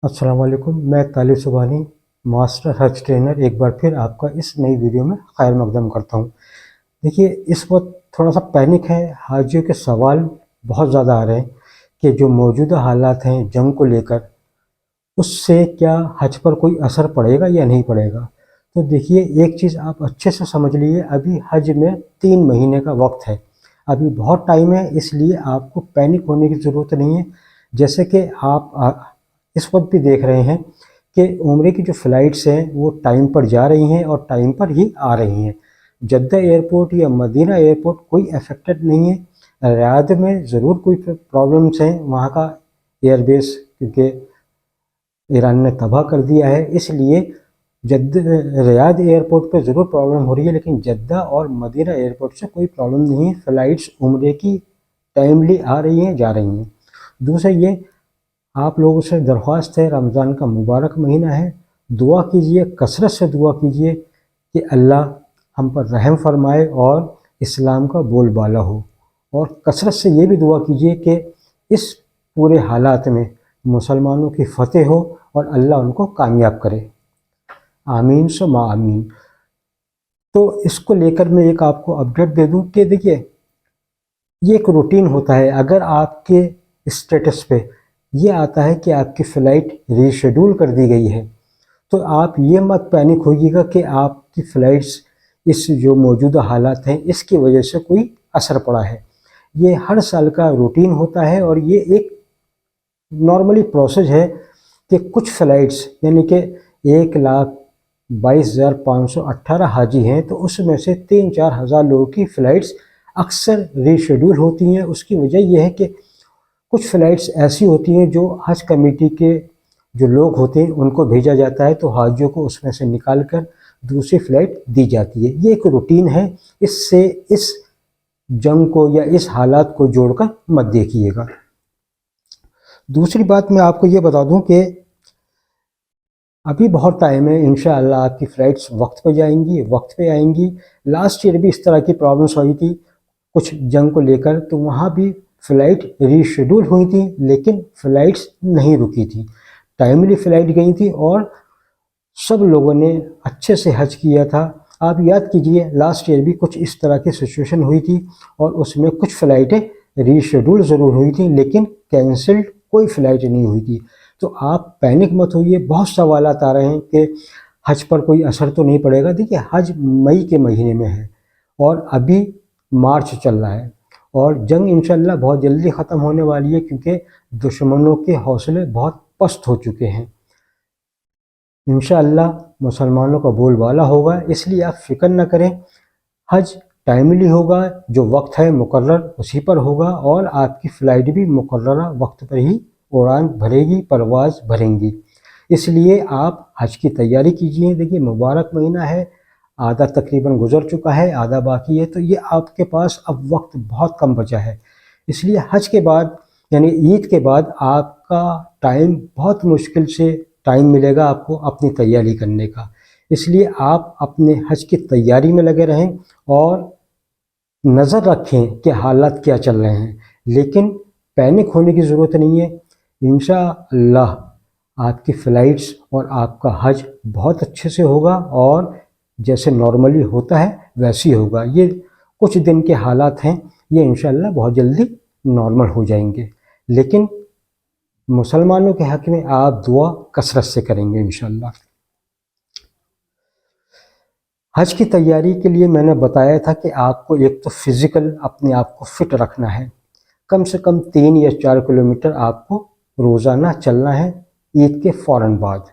अस्सलाम वालेकुम। मैं तालिब सुबहानी मास्टर हज ट्रेनर एक बार फिर आपका इस नई वीडियो में खैर मकदम करता हूँ। देखिए, इस वक्त थोड़ा सा पैनिक है। हाजियों के सवाल बहुत ज़्यादा आ रहे हैं कि जो मौजूदा हालात हैं जंग को लेकर, उससे क्या हज पर कोई असर पड़ेगा या नहीं पड़ेगा। तो देखिए, एक चीज़ आप अच्छे से समझ लीजिए, अभी हज में 3 महीने का वक्त है, अभी बहुत टाइम है, इसलिए आपको पैनिक होने की ज़रूरत नहीं है। जैसे कि आप इस वक्त भी देख रहे हैं कि उम्रे की जो फ़्लाइट्स हैं वो टाइम पर जा रही हैं और टाइम पर ही आ रही हैं। जद्दा एयरपोर्ट या मदीना एयरपोर्ट कोई अफेक्टेड नहीं है। रियाद में ज़रूर कोई प्रॉब्लम्स हैं, वहाँ का एयरबेस क्योंकि ईरान ने तबाह कर दिया है, इसलिए रियाद एयरपोर्ट पे ज़रूर प्रॉब्लम हो रही है, लेकिन जद्दा और मदीना एयरपोर्ट से कोई प्रॉब्लम नहीं है। फ़्लाइट्स उम्रे की टाइमली आ रही हैं, जा रही हैं। दूसरा ये, आप लोगों से दरख्वास्त है, रमज़ान का मुबारक महीना है, दुआ कीजिए, कसरत से दुआ कीजिए कि अल्लाह हम पर रहम फरमाए और इस्लाम का बोलबाला हो। और कसरत से ये भी दुआ कीजिए कि इस पूरे हालात में मुसलमानों की फ़तेह हो और अल्लाह उनको कामयाब करे। आमीन सुम्मा आमीन। तो इसको लेकर मैं एक आपको अपडेट दे दूं कि देखिए, ये एक रूटीन होता है। अगर आपके स्टेटस पे ये आता है कि आपकी फ़्लाइट रीशेड्यूल कर दी गई है, तो आप ये मत पैनिक होइएगा कि आपकी फ़्लाइट्स इस जो मौजूदा हालात हैं इसकी वजह से कोई असर पड़ा है। ये हर साल का रूटीन होता है और ये एक नॉर्मली प्रोसेस है कि कुछ फ़्लाइट्स यानी कि 1,22,518 हाजी हैं, तो उसमें से 3-4 हज़ार लोगों की फ़्लाइट्स अक्सर रीशेड्यूल होती हैं। उसकी वजह यह है कि कुछ फ़्लाइट्स ऐसी होती हैं जो हज कमेटी के जो लोग होते हैं उनको भेजा जाता है, तो हाजियों को उसमें से निकाल कर दूसरी फ़्लाइट दी जाती है। ये एक रूटीन है, इससे इस जंग को या इस हालात को जोड़कर मत देखिएगा। दूसरी बात मैं आपको ये बता दूं कि अभी बहुत टाइम है, इंशाअल्लाह आपकी फ़्लाइट्स वक्त पे जाएंगी, वक्त पे आएंगी। लास्ट ईयर भी इस तरह की प्रॉब्लम्स हुई थी कुछ जंग को लेकर, तो वहाँ भी फ़्लाइट रीशेड्यूल हुई थी, लेकिन फ़्लाइट्स नहीं रुकी थी, टाइमली फ़्लाइट गई थी और सब लोगों ने अच्छे से हज किया था। आप याद कीजिए, लास्ट ईयर भी कुछ इस तरह की सिचुएशन हुई थी और उसमें कुछ फ़्लाइटें रीशेड्यूल ज़रूर हुई थी, लेकिन कैंसिल्ड कोई फ़्लाइट नहीं हुई थी। तो आप पैनिक मत होइए। बहुत सवालात आ रहे हैं कि हज पर कोई असर तो नहीं पड़ेगा। देखिए, हज मई के महीने में है और अभी मार्च चल रहा है और जंग इंशाअल्लाह बहुत जल्दी ख़त्म होने वाली है, क्योंकि दुश्मनों के हौसले बहुत पस्त हो चुके हैं। इंशाअल्लाह मुसलमानों का बोलबाला होगा, इसलिए आप फ़िक्र न करें। हज टाइमली होगा, जो वक्त है मुकर्रर उसी पर होगा और आपकी फ़्लाइट भी मुकर्ररा वक्त पर ही उड़ान भरेगी, परवाज़ भरेंगी। इसलिए आप हज की तैयारी कीजिए। देखिए, मुबारक महीना है, आधा तकरीबन गुज़र चुका है, आधा बाकी है, तो ये आपके पास अब वक्त बहुत कम बचा है। इसलिए हज के बाद यानी ईद के बाद आपका टाइम बहुत मुश्किल से टाइम मिलेगा आपको अपनी तैयारी करने का। इसलिए आप अपने हज की तैयारी में लगे रहें और नज़र रखें कि हालात क्या चल रहे हैं, लेकिन पैनिक होने की ज़रूरत नहीं है। इंशाअल्लाह आपकी फ़्लाइट्स और आपका हज बहुत अच्छे से होगा और जैसे नॉर्मली होता है वैसे ही होगा। ये कुछ दिन के हालात हैं, ये इंशाअल्लाह बहुत जल्दी नॉर्मल हो जाएंगे, लेकिन मुसलमानों के हक़ में आप दुआ कसरत से करेंगे इंशाअल्लाह। हज की तैयारी के लिए मैंने बताया था कि आपको एक तो फ़िज़िकल अपने आप को फ़िट रखना है, कम से कम 3 या 4 किलोमीटर आपको रोज़ाना चलना है ईद के फ़ौरन बाद।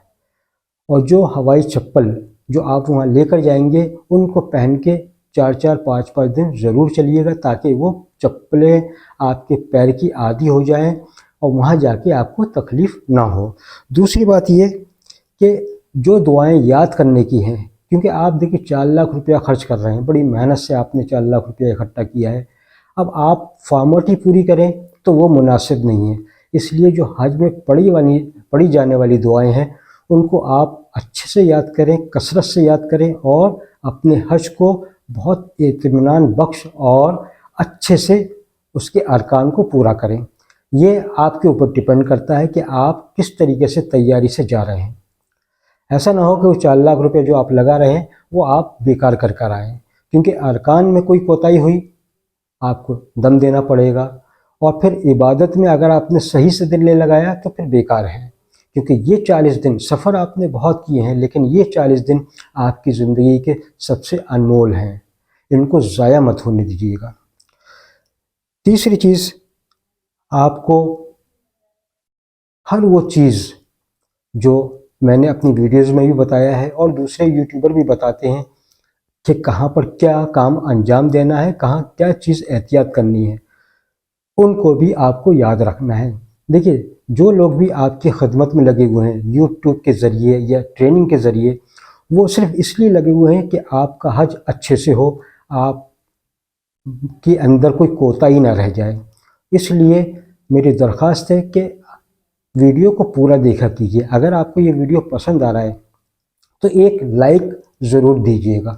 और जो हवाई चप्पल जो आप वहाँ लेकर जाएंगे उनको पहन के 4-4, 5-5 दिन ज़रूर चलिएगा, ताकि वो चप्पलें आपके पैर की आदी हो जाएं और वहाँ जाके आपको तकलीफ़ ना हो। दूसरी बात ये कि जो दुआएं याद करने की हैं, क्योंकि आप देखिए 4 लाख रुपया खर्च कर रहे हैं, बड़ी मेहनत से आपने 4 लाख रुपया इकट्ठा किया है, अब आप फॉर्मेलिटी पूरी करें तो वो मुनासिब नहीं है। इसलिए जो हज में पढ़ी जाने वाली दुआएं हैं उनको आप अच्छे से याद करें, कसरत से याद करें और अपने हज को बहुत इत्मीनान बख्श और अच्छे से उसके अरकान को पूरा करें। یہ آپ کے اوپر ڈپینڈ کرتا ہے کہ آپ کس طریقے سے تیاری سے جا رہے ہیں۔ ایسا نہ ہو کہ وہ 4 لاکھ روپے جو آپ لگا رہے ہیں وہ آپ بیکار کر آئیں، کیونکہ ارکان میں کوئی کوتاہی ہوئی آپ کو دم دینا پڑے گا، اور پھر عبادت میں اگر آپ نے صحیح سے دل نہیں لگایا تو پھر بیکار ہے، کیونکہ یہ 40 دن سفر آپ نے بہت کیے ہیں، لیکن یہ 40 دن آپ کی زندگی کے سب سے انمول ہیں، ان کو ضائع مت ہونے دیجیے گا۔ تیسری چیز، آپ کو ہر وہ چیز جو میں نے اپنی ویڈیوز میں بھی بتایا ہے اور دوسرے یوٹیوبر بھی بتاتے ہیں کہ کہاں پر کیا کام انجام دینا ہے، کہاں کیا چیز احتیاط کرنی ہے، ان کو بھی آپ کو یاد رکھنا ہے۔ دیکھیے، جو لوگ بھی آپ کی خدمت میں لگے ہوئے ہیں یوٹیوب کے ذریعے یا ٹریننگ کے ذریعے، وہ صرف اس لیے لگے ہوئے ہیں کہ آپ کا حج اچھے سے ہو، آپ کے اندر کوئی کوتاہی نہ رہ جائے۔ اس لیے میری درخواست ہے کہ ویڈیو کو پورا دیکھا کیجیے۔ اگر آپ کو یہ ویڈیو پسند آ رہا ہے تو ایک لائک ضرور دیجیے گا،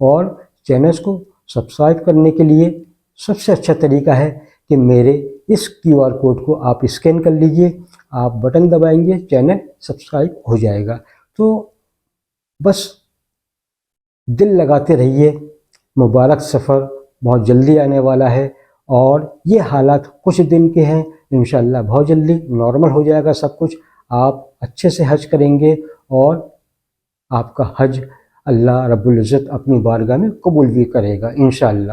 اور چینلز کو سبسکرائب کرنے کے لیے سب سے اچھا طریقہ ہے کہ میرے اس QR کوڈ کو آپ اسکین کر لیجئے، آپ بٹن دبائیں گے، چینل سبسکرائب ہو جائے گا۔ تو بس دل لگاتے رہیے، مبارک سفر بہت جلدی آنے والا ہے، اور یہ حالات کچھ دن کے ہیں، انشاءاللہ بہت جلدی نارمل ہو جائے گا سب کچھ، آپ اچھے سے حج کریں گے، اور آپ کا حج اللہ رب العزت اپنی بارگاہ میں قبول بھی کرے گا انشاءاللہ۔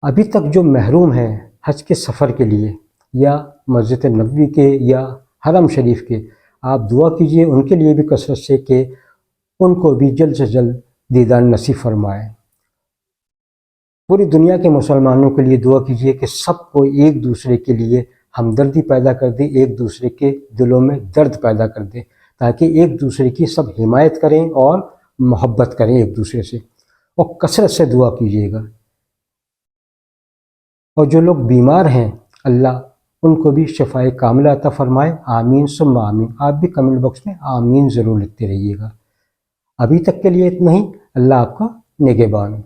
ابھی تک جو محروم ہیں حج کے سفر کے لیے، یا مسجد نبوی کے یا حرم شریف کے، آپ دعا کیجئے ان کے لیے بھی کثرت سے کہ ان کو بھی جلد سے جلد دیدار نصیب فرمائے۔ پوری دنیا کے مسلمانوں کے لیے دعا کیجئے کہ سب کو ایک دوسرے کے لیے ہمدردی پیدا کر دے، ایک دوسرے کے دلوں میں درد پیدا کر دے، تاکہ ایک دوسرے کی سب حمایت کریں اور محبت کریں ایک دوسرے سے، اور کثرت سے دعا کیجیے گا۔ اور جو لوگ بیمار ہیں، اللہ ان کو بھی شفائے کاملہ عطا فرمائے، آمین ثم آمین۔ آپ بھی کمنٹ باکس میں آمین ضرور لکھتے رہیے گا۔ ابھی تک کے لیے اتنا ہی، اللہ آپ کا نگہبان۔